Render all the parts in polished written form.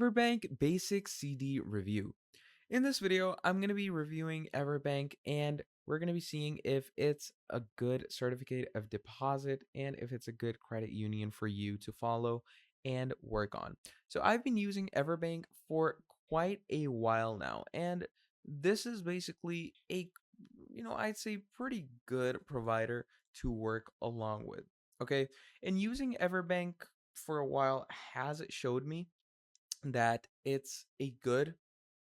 Everbank Basic CD Review. In this video, I'm going to be reviewing Everbank and we're going to be seeing if it's a good certificate of deposit and if it's a good credit union for you to follow and work on. So I've been using Everbank for quite a while now, and this is basically I'd say pretty good provider to work along with. Okay. And using Everbank for a while has showed me that it's a good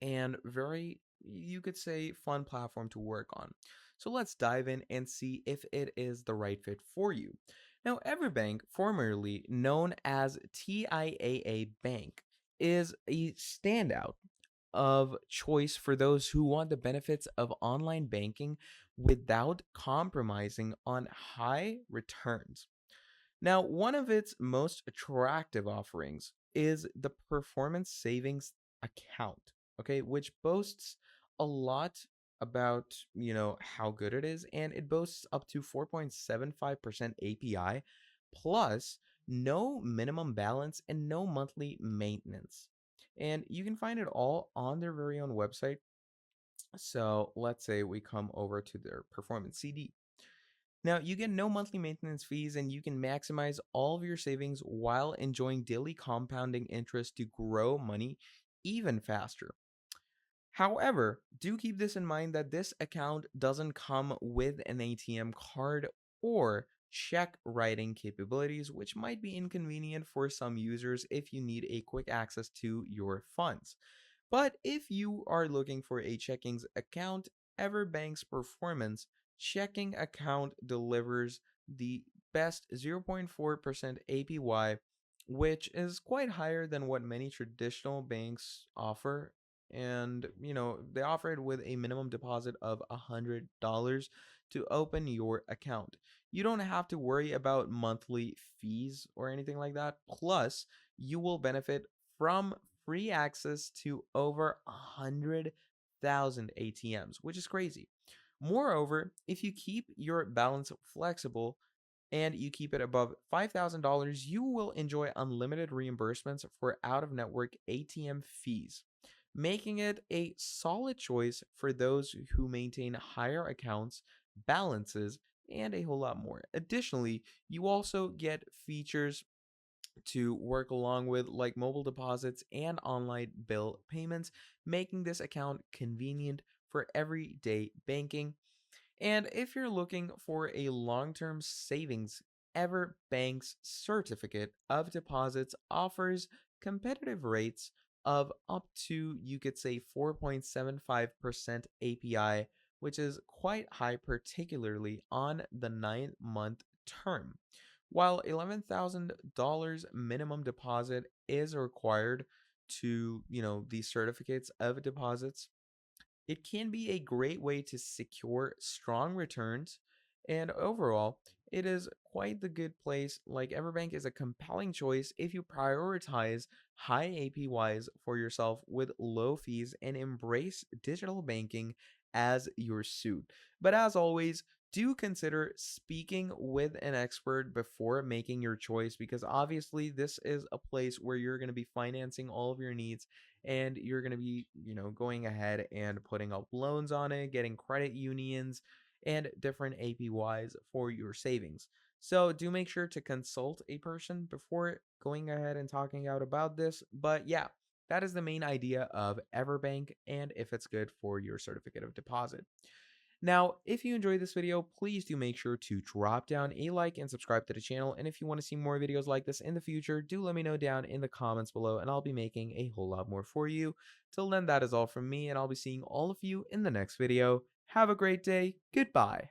and very, you could say, fun platform to work on. So let's dive in and see if it is the right fit for you. Now, Everbank, formerly known as TIAA Bank, is a standout of choice for those who want the benefits of online banking without compromising on high returns. Now, one of its most attractive offerings is the performance savings account, okay, which boasts a lot about, how good it is, and it boasts up to 4.75% API plus no minimum balance and no monthly maintenance. And you can find it all on their very own website. So let's say we come over to their performance CD. Now, you get no monthly maintenance fees and you can maximize all of your savings while enjoying daily compounding interest to grow money even faster. However, do keep this in mind that this account doesn't come with an ATM card or check writing capabilities, which might be inconvenient for some users if you need a quick access to your funds. But if you are looking for a checkings account, Everbank's performance checking account delivers the best 0.4% APY, which is quite higher than what many traditional banks offer. And, they offer it with a minimum deposit of $100 to open your account. You don't have to worry about monthly fees or anything like that. Plus, you will benefit from free access to over 100,000 ATMs, which is crazy. Moreover, if you keep your balance flexible and you keep it above $5,000, you will enjoy unlimited reimbursements for out of network ATM fees, making it a solid choice for those who maintain higher accounts, balances, and a whole lot more. Additionally, you also get features to work along with, like mobile deposits and online bill payments, making this account convenient for everyday banking. And if you're looking for a long term savings, Everbank's certificate of deposits offers competitive rates of up to, you could say, 4.75% API, which is quite high, particularly on the 9-month term. While $11,000 minimum deposit is required to, these certificates of deposits, it can be a great way to secure strong returns. And overall, it is quite the good place. Like, Everbank is a compelling choice if you prioritize high APYs for yourself with low fees and embrace digital banking as your suit. But as always, do consider speaking with an expert before making your choice, because obviously this is a place where you're going to be financing all of your needs, and you're going to be, going ahead and putting up loans on it, getting credit unions and different APYs for your savings. So do make sure to consult a person before going ahead and talking out about this. But yeah, that is the main idea of Everbank and if it's good for your certificate of deposit. Now, if you enjoyed this video, please do make sure to drop down a like and subscribe to the channel. And if you want to see more videos like this in the future, do let me know down in the comments below and I'll be making a whole lot more for you. Till then, that is all from me, and I'll be seeing all of you in the next video. Have a great day. Goodbye.